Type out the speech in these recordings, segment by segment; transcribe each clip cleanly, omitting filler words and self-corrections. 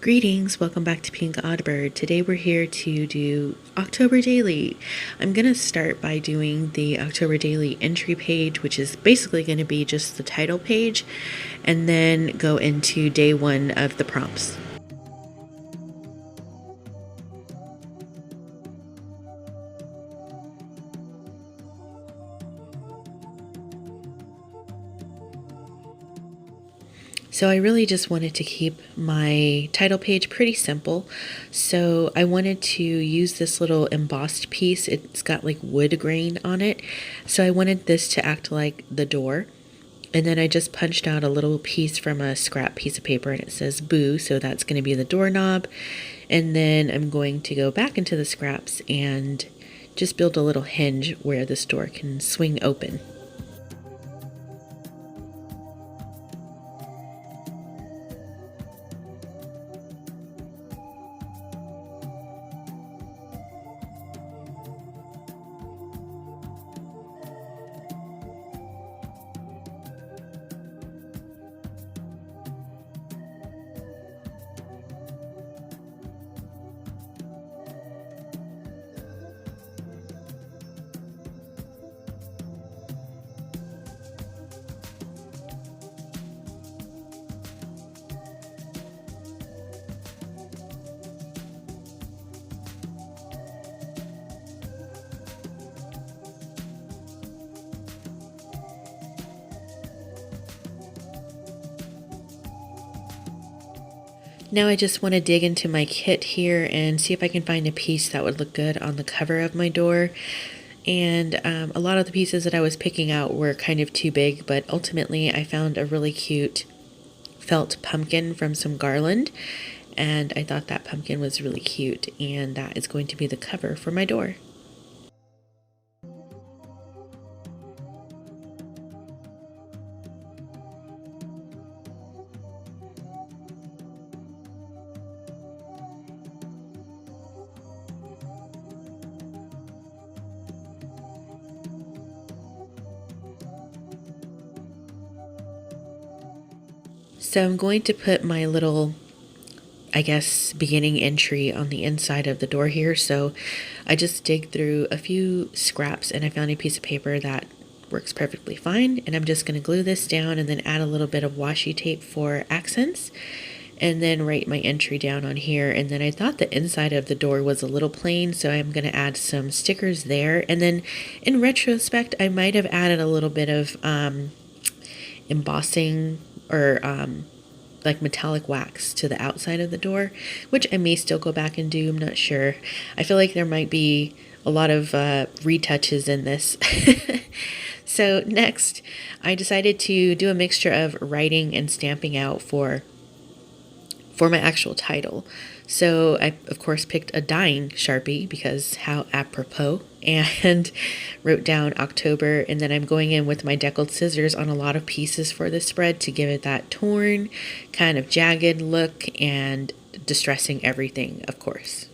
Greetings, welcome back to PinkOddBird. Today we're here to do October Daily. I'm going to start by doing the October Daily entry page, which is basically going to be just the title page, and then go into day one of the prompts. So I really just wanted to keep my title page pretty simple. So I wanted to use this little embossed piece. It's got like wood grain on it. So I wanted this to act like the door. And then I just punched out a little piece from a scrap piece of paper and it says boo. So that's going to be the doorknob. And then I'm going to go back into the scraps and just build a little hinge where this door can swing open. Now I just want to dig into my kit here and see if I can find a piece that would look good on the cover of my door. And a lot of the pieces that I was picking out were kind of too big, but ultimately I found a really cute felt pumpkin from some garland. And I thought that pumpkin was really cute, and that is going to be the cover for my door. So I'm going to put my little, I guess, beginning entry on the inside of the door here. So I just dig through a few scraps and I found a piece of paper that works perfectly fine. And I'm just going to glue this down and then add a little bit of washi tape for accents. And then write my entry down on here. And then I thought the inside of the door was a little plain, so I'm going to add some stickers there. And then in retrospect, I might have added a little bit of embossing or like metallic wax to the outside of the door, which I may still go back and do. I'm not sure. I feel like there might be a lot of retouches in this. So next, I decided to do a mixture of writing and stamping out for my actual title. So I, of course, picked a dying Sharpie because how apropos, and wrote down October. And then I'm going in with my deckled scissors on a lot of pieces for this spread to give it that torn, kind of jagged look and distressing everything, of course.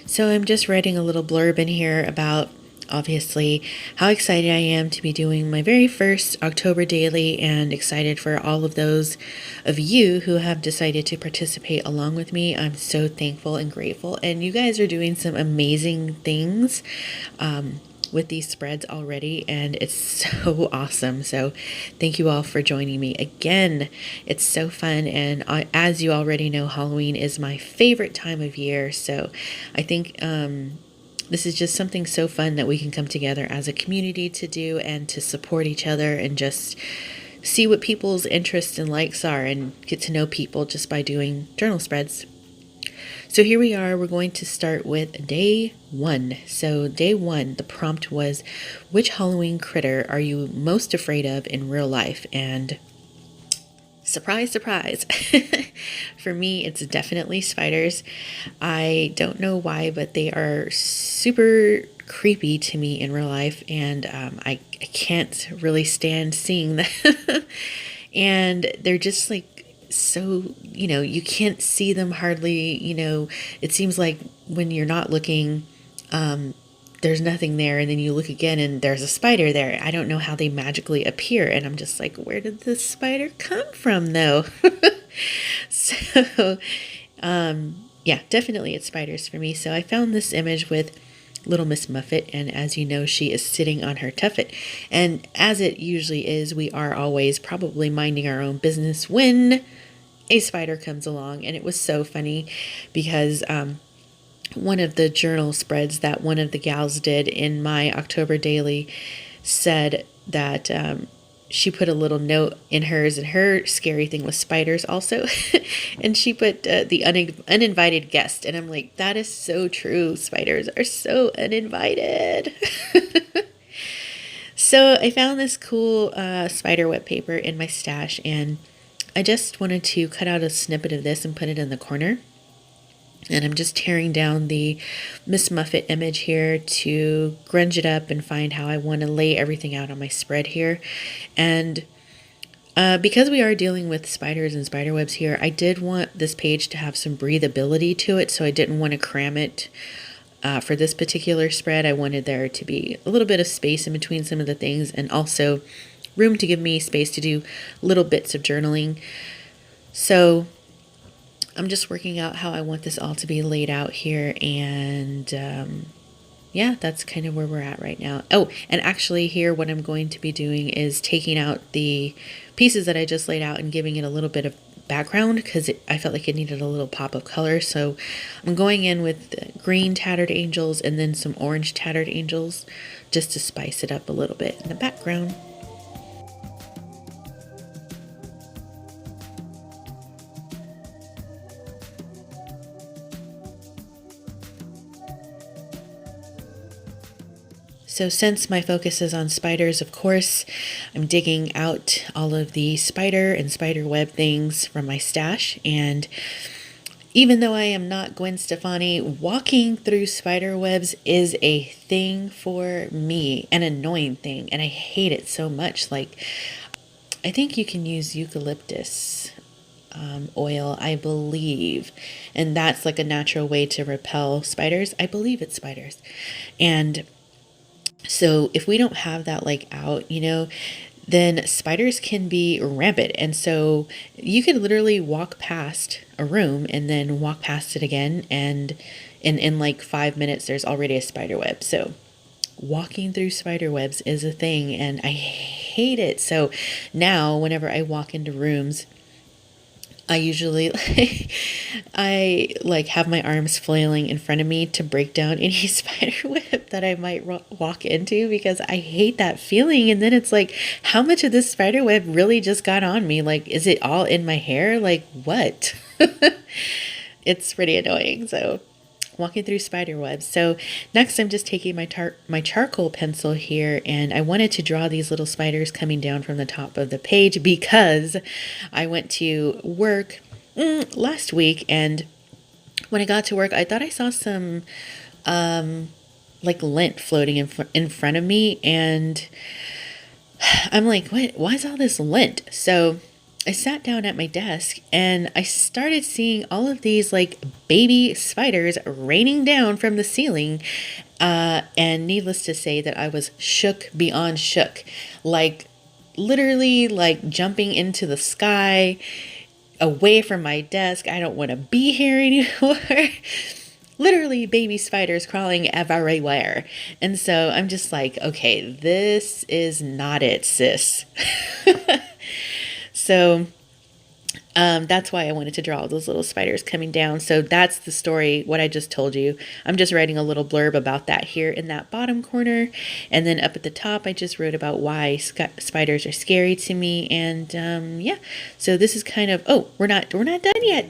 So I'm just writing a little blurb in here about obviously how excited I am to be doing my very first October daily, and excited for all of those of you who have decided to participate along with me. I'm so thankful and grateful, and you guys are doing some amazing things with these spreads already, and it's so awesome. So thank you all for joining me again. It's so fun, and as you already know, Halloween is my favorite time of year, so I think this is just something so fun that we can come together as a community to do, and to support each other, and just see what people's interests and likes are, and get to know people just by doing journal spreads. So here we are. We're going to start with day 1. So day 1, the prompt was, which Halloween critter are you most afraid of in real life? And surprise, surprise. For me, it's definitely spiders. I don't know why, but they are super creepy to me in real life, and I can't really stand seeing them. And they're just like, so, you can't see them hardly. It seems like when you're not looking, there's nothing there, and then you look again and there's a spider there. I don't know how they magically appear, and I'm just like, where did this spider come from though? So yeah, definitely it's spiders for me. So I found this image with Little Miss Muffet, and as you know, she is sitting on her tuffet, and as it usually is, we are always probably minding our own business when a spider comes along. And it was so funny because one of the journal spreads that one of the gals did in my October daily said that she put a little note in hers, and her scary thing was spiders also. And she put the uninvited guest, and I'm like, that is so true. Spiders are so uninvited. So I found this cool spider web paper in my stash, and I just wanted to cut out a snippet of this and put it in the corner. And I'm just tearing down the Miss Muffet image here to grunge it up and find how I want to lay everything out on my spread here. And because we are dealing with spiders and spider webs here, I did want this page to have some breathability to it, so I didn't want to cram it. For this particular spread, I wanted there to be a little bit of space in between some of the things, and also room to give me space to do little bits of journaling. So I'm just working out how I want this all to be laid out here, and yeah, that's kind of where we're at right now. Oh, and actually here what I'm going to be doing is taking out the pieces that I just laid out and giving it a little bit of background, because I felt like it needed a little pop of color. So I'm going in with green tattered angels and then some orange tattered angels just to spice it up a little bit in the background. So since my focus is on spiders, of course, I'm digging out all of the spider and spider web things from my stash. And even though I am not Gwen Stefani, walking through spider webs is a thing for me, an annoying thing. And I hate it so much. Like, I think you can use eucalyptus oil, I believe. And that's like a natural way to repel spiders. I believe it's spiders. And so if we don't have that like out, then spiders can be rampant. And so you could literally walk past a room and then walk past it again, and in like 5 minutes, there's already a spider web. So walking through spider webs is a thing, and I hate it. So now whenever I walk into rooms, I usually I have my arms flailing in front of me to break down any spider web that I might walk into, because I hate that feeling. And then it's like, how much of this spider web really just got on me? Like, is it all in my hair? Like, what? It's pretty annoying. So walking through spider webs. So next I'm just taking my charcoal pencil here, and I wanted to draw these little spiders coming down from the top of the page, because I went to work last week, and when I got to work, I thought I saw some lint floating in front of me, and I'm like, what? Why is all this lint? So I sat down at my desk and I started seeing all of these like baby spiders raining down from the ceiling. And needless to say that I was shook beyond shook, like literally like jumping into the sky, away from my desk. I don't want to be here anymore. Literally baby spiders crawling everywhere. And so I'm just like, okay, this is not it, sis. So that's why I wanted to draw all those little spiders coming down. So that's the story, what I just told you. I'm just writing a little blurb about that here in that bottom corner. And then up at the top, I just wrote about why spiders are scary to me. And yeah, so this is kind of, oh, we're not done yet.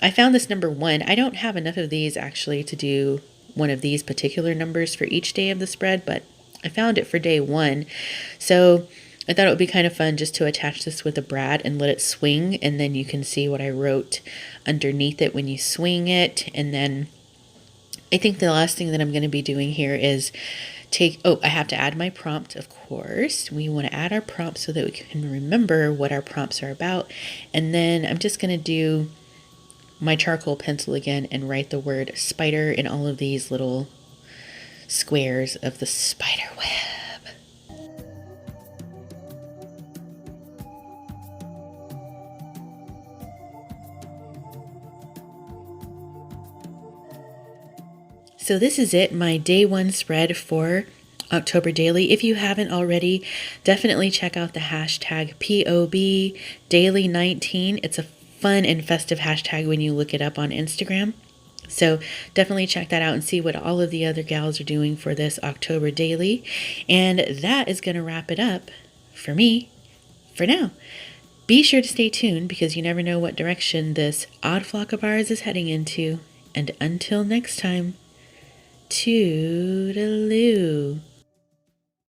I found this number 1. I don't have enough of these actually to do one of these particular numbers for each day of the spread, but I found it for day 1. So I thought it would be kind of fun just to attach this with a brad and let it swing, and then you can see what I wrote underneath it when you swing it. And then I think the last thing that I'm going to be doing here is I have to add my prompt, of course. We want to add our prompt so that we can remember what our prompts are about. And then I'm just going to do my charcoal pencil again and write the word spider in all of these little squares of the spider web. So this is it, my day 1 spread for October Daily. If you haven't already, definitely check out the hashtag POB Daily 19. It's a fun and festive hashtag when you look it up on Instagram. So definitely check that out and see what all of the other gals are doing for this October Daily. And that is going to wrap it up for me for now. Be sure to stay tuned because you never know what direction this odd flock of ours is heading into. And until next time, toodaloo.